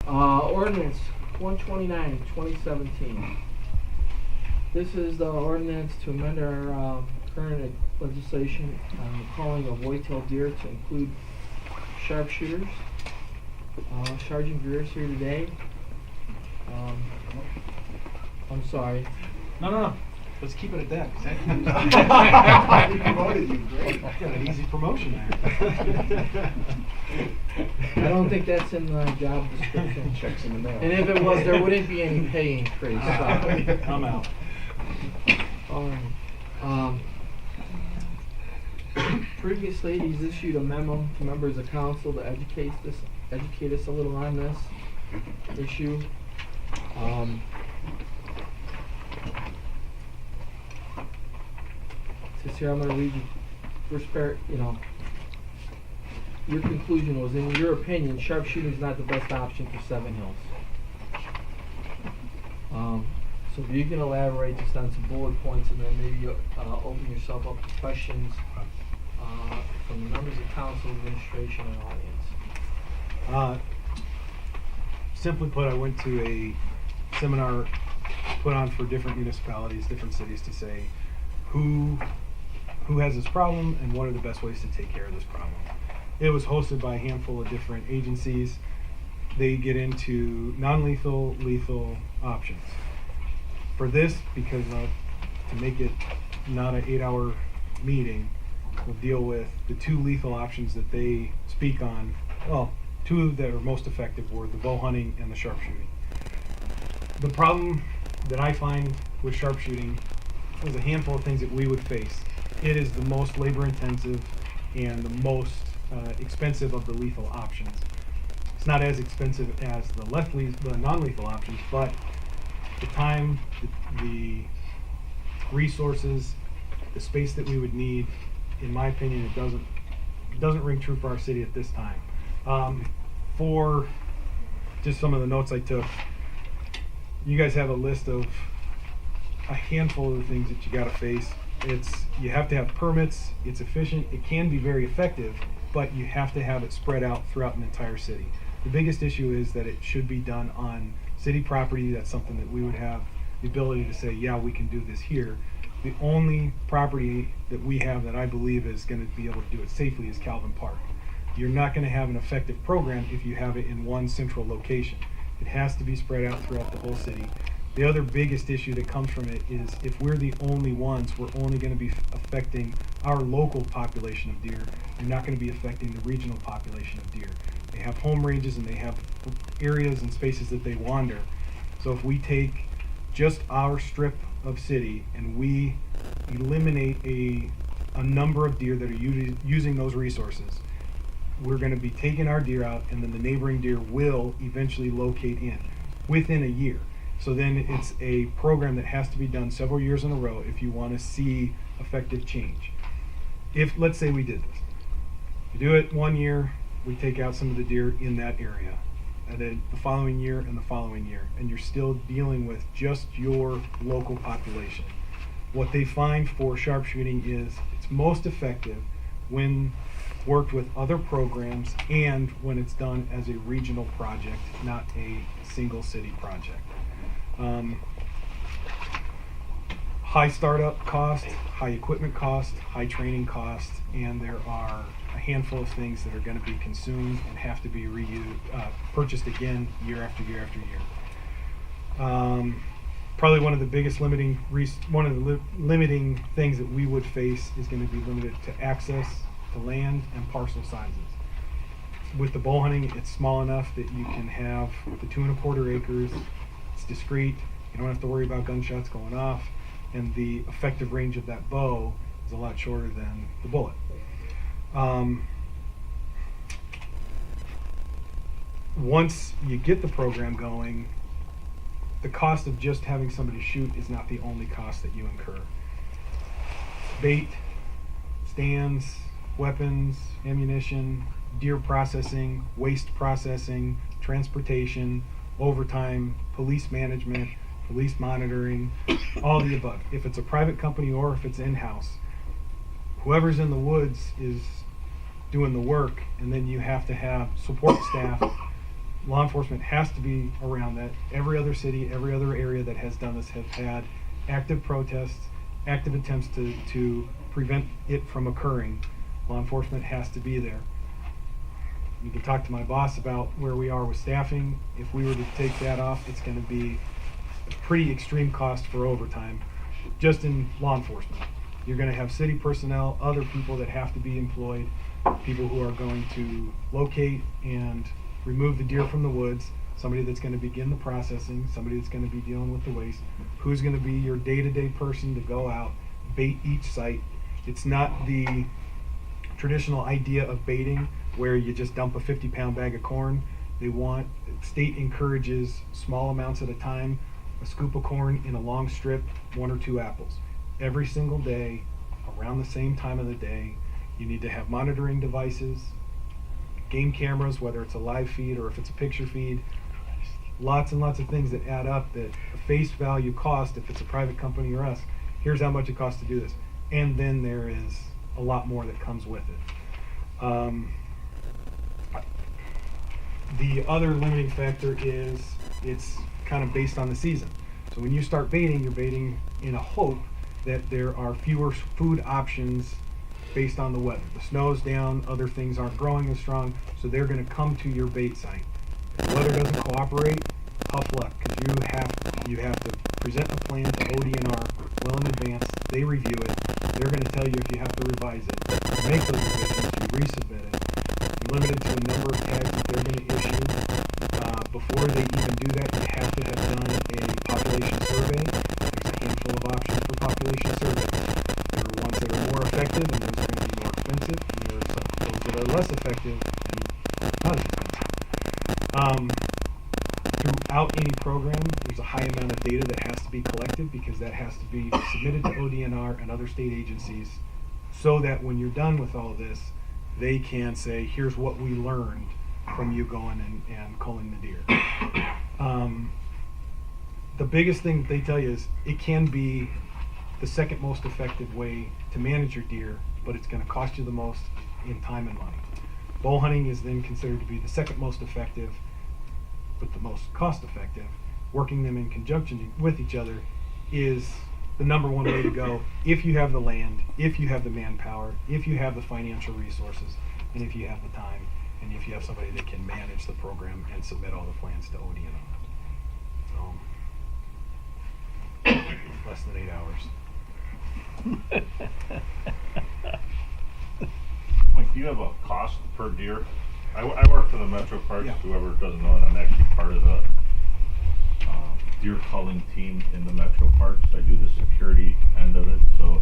Ordinance 129, 2017. This is the ordinance to amend our current legislation on the calling of white-tailed deer to include sharpshooters. Sergeant Greer's here today. I'm sorry. No. Let's keep it at that. We promoted you, great. Got an easy promotion there. I don't think that's in the job description. Checks in the mail. And if it was, there wouldn't be any pay increase. I'm out. Previously, he's issued a memo to members of council to educate us a little on this issue. Since here, I'm going to read you first part. Your conclusion was, in your opinion, sharpshooting is not the best option for Seven Hills. So if you can elaborate just on some bullet points, and then maybe open yourself up to questions from the members of council, administration, and audience. Simply put, I went to a seminar put on for different municipalities, different cities, to say who has this problem and what are the best ways to take care of this problem. It was hosted by a handful of different agencies. They get into non-lethal, lethal options. For this, because to make it not an 8-hour meeting, we'll deal with the 2 lethal options that they speak on. Well, 2 that are most effective were the bow hunting and the sharpshooting. The problem that I find with sharpshooting is a handful of things that we would face. It is the most labor intensive and the most expensive of the lethal options. It's not as expensive as the non-lethal options, but the time, the resources, the space that we would need, in my opinion, it doesn't ring true for our city at this time. For just some of the notes I took, you guys have a list of a handful of the things that you got to face. You have to have permits. It's efficient. It can be very effective, but you have to have it spread out throughout an entire city. The biggest issue is that it should be done on city property. That's something that we would have the ability to say, yeah, we can do this here. The only property that we have that I believe is going to be able to do it safely is Calvin Park. You're not going to have an effective program if you have it in one central location. It has to be spread out throughout the whole city. The other biggest issue that comes from it is if we're the only ones, we're only going to be affecting our local population of deer. You're not going to be affecting the regional population of deer. They have home ranges and they have areas and spaces that they wander. So if we take just our strip of city and we eliminate a number of deer that are using those resources, we're going to be taking our deer out, and then the neighboring deer will eventually locate in within a year. So then it's a program that has to be done several years in a row if you want to see effective change. If, let's say we did this, you do it 1 year, we take out some of the deer in that area, and then the following year and the following year, and you're still dealing with just your local population. What they find for sharpshooting is it's most effective when worked with other programs and when it's done as a regional project, not a single city project. High startup cost, high equipment cost, high training cost, and there are a handful of things that are going to be consumed and have to be purchased again year after year after year. Probably one of the biggest limiting things that we would face is going to be limited to access to land and parcel sizes. With the bow hunting, it's small enough that you can have the 2 1/4 acres. It's discreet. You don't have to worry about gunshots going off, and the effective range of that bow is a lot shorter than the bullet. Once you get the program going, the cost of just having somebody shoot is not the only cost that you incur. Bait, stands, weapons, ammunition, deer processing, waste processing, transportation, overtime, police management, police monitoring, all the above. If it's a private company or if it's in-house, whoever's in the woods is doing the work, and then you have to have support staff law enforcement has to be around that. Every other city, every other area that has done this have had active protests, active attempts to prevent it from occurring. Law enforcement has to be there. You can talk to my boss about where we are with staffing. If we were to take that off, it's going to be a pretty extreme cost for overtime, just in law enforcement. You're going to have city personnel, other people that have to be employed, people who are going to locate and remove the deer from the woods, somebody that's going to begin the processing, somebody that's going to be dealing with the waste, who's going to be your day-to-day person to go out, bait each site. It's not the traditional idea of baiting where you just dump a 50-pound bag of corn. State encourages small amounts at a time, a scoop of corn in a long strip, 1 or 2 apples. Every single day, around the same time of the day, you need to have monitoring devices, game cameras, whether it's a live feed or if it's a picture feed. Lots and lots of things that add up that a face value cost, if it's a private company or us, here's how much it costs to do this. And then there is a lot more that comes with it. The other limiting factor is it's kind of based on the season. So when you start baiting, you're baiting in a hope that there are fewer food options based on the weather. The snow's down, other things aren't growing as strong, so they're going to come to your bait site. If the weather doesn't cooperate, tough luck, because you have to present a plan to ODNR well in advance. They review it. They're going to tell you if you have to revise it. You make those revisions, you resubmit it. You're limited to a number of tags that they're going to issue. Before they even do that, you have to have done a population survey. There's a handful of options for population surveys. There are ones that are more effective, and those are going to be more expensive. And there are those that are less effective and not as expensive. Throughout any program, there's a high amount of data that has to be collected because that has to be submitted to ODNR and other state agencies so that when you're done with all this, they can say, here's what we learned from you going and culling the deer. The biggest thing that they tell you is it can be the second most effective way to manage your deer, but it's going to cost you the most in time and money. Bow hunting is then considered to be the second most effective, but the most cost effective. Working them in conjunction with each other is the number one way to go if you have the land, if you have the manpower, if you have the financial resources, and if you have the time, and if you have somebody that can manage the program and submit all the plans to ODNR. So, less than 8 hours. Mike, do you have a cost per deer? I work for the Metro Parks. Yeah. Whoever doesn't know it, I'm actually part of the deer culling team in the Metro Parks. I do the security end of it. So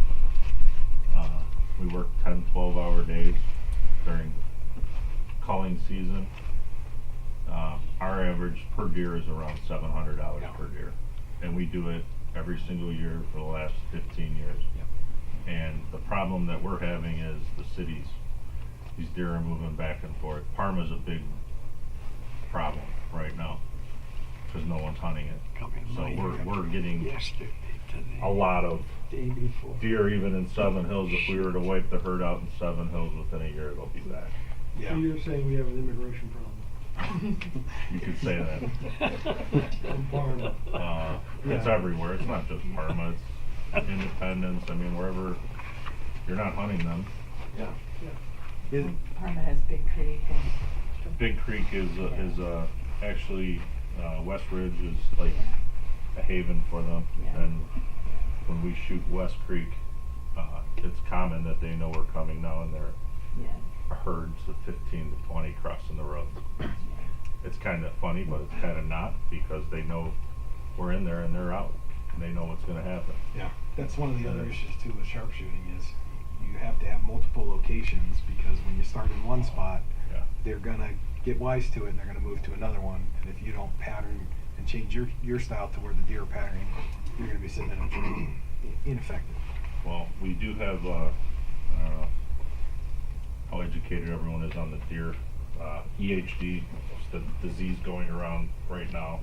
we work 10, 12-hour days during culling season. Our average per deer is around $700 per deer. And we do it every single year for the last 15 years. Yeah. And the problem that we're having is the cities. These deer are moving back and forth. Parma's a big problem right now because no one's hunting it. So we're getting a lot of deer even in Seven Hills. If we were to wipe the herd out in Seven Hills within a year, they'll be back. Yeah. So you're saying we have an immigration problem? You could say that. From Parma. It's everywhere. It's not just Parma. It's Independence. I mean, wherever you're not hunting them. Yeah. Parma has Big Creek and Big Creek is actually West Ridge is like a haven for them. Yeah. And when we shoot West Creek, it's common that they know we're coming now, and they're herds of 15 to 20 crossing the road. It's kind of funny, but it's kind of not, because they know we're in there and they're out, and they know what's going to happen. Yeah, that's one of the other issues too with sharpshooting is you have to have multiple locations, because when you start in one spot, they're gonna get wise to it and they're gonna move to another one. And if you don't pattern and change your style to where the deer are patterning, you're gonna be sitting in a tree ineffective. Well, we do have I don't know how educated everyone is on the deer. EHD, it's the disease going around right now.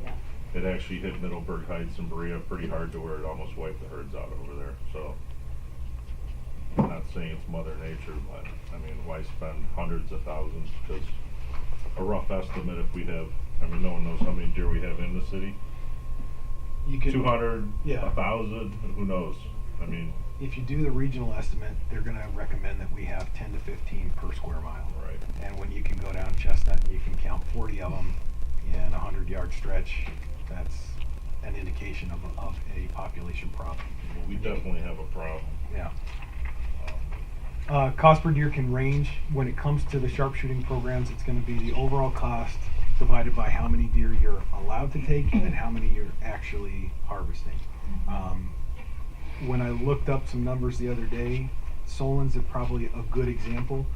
It actually hit Middleburg Heights and Berea pretty hard to where it almost wiped the herds out over there. So I'm not saying it's Mother Nature, but I mean, why spend hundreds of thousands? Because a rough estimate, if we have I mean, no one knows how many deer we have in the city. You could 200, Yeah. 1,000, who knows? I mean, If you do the regional estimate, they're gonna recommend that we have 10 to 15 per square mile. right. And when you can go down Chestnut and you can count 40 of them in a 100-yard stretch, that's an indication of a population problem. Well, we definitely have a problem. Yeah. Cost per deer can range. When it comes to the sharpshooting programs, it's going to be the overall cost divided by how many deer you're allowed to take and how many you're actually harvesting. When I looked up some numbers the other day, Solon's are probably a good example.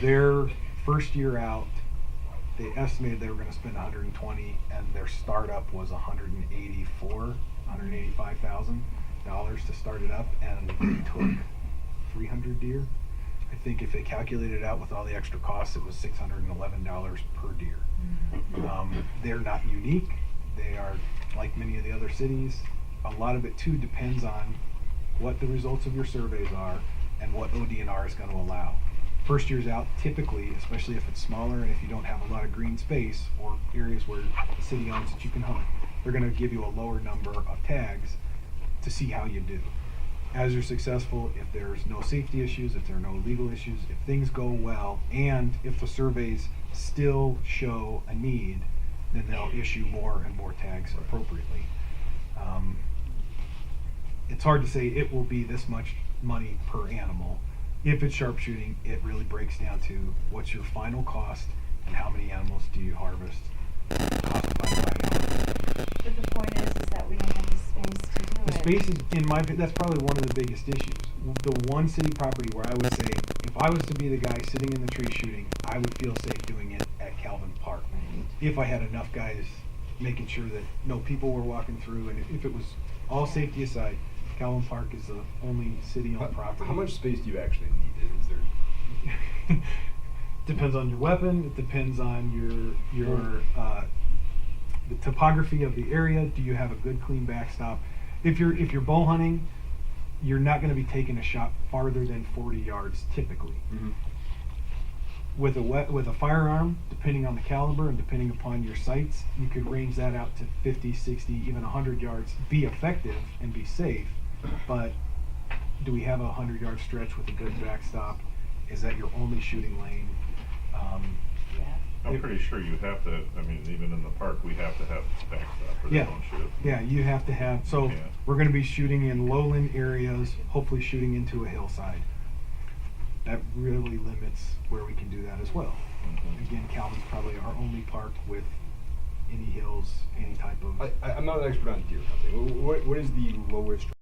Their first year out, they estimated they were going to spend 120, and their startup was $185,000 to start it up, and they took 300 deer. I think if they calculated it out with all the extra costs, it was $611 per deer. They're not unique. They are like many of the other cities. A lot of it too depends on what the results of your surveys are and what ODNR is going to allow. First years out, typically, especially if it's smaller and if you don't have a lot of green space or areas where the city owns that you can hunt, they're going to give you a lower number of tags to see how you do. As you're successful, if there's no safety issues, if there are no legal issues, if things go well, and if the surveys still show a need, then they'll issue more and more tags appropriately. It's hard to say it will be this much money per animal. If it's sharpshooting, it really breaks down to what's your final cost and how many animals do you harvest. Cost divided by animal. But the point is that we don't have the space to do it. The space is, in my opinion, that's probably one of the biggest issues. The one city property where I would say, if I was to be the guy sitting in the tree shooting, I would feel safe doing it at Calvin Park. If I had enough guys making sure that no people were walking through, and if it was all safety aside, Calvin Park is the only city-owned property. How much space do you actually need? Is there? Depends on your weapon. It depends on your the topography of the area. Do you have a good clean backstop? If you're bow hunting, you're not going to be taking a shot farther than 40 yards typically. Mm-hmm. With a firearm, depending on the caliber and depending upon your sights, you could range that out to 50, 60, even 100 yards. Be effective and be safe, but do we have a 100-yard stretch with a good backstop? Is that your only shooting lane? I'm pretty sure you have to, I mean, even in the park, we have to have backstop or they Yeah. don't shoot. Yeah, you have to have, so Yeah. we're going to be shooting in lowland areas, hopefully shooting into a hillside. That really limits where we can do that as well. Mhm. Again, Calvin's probably our only park with any hills, any type of... I'm not an expert on deer hunting. What is the lowest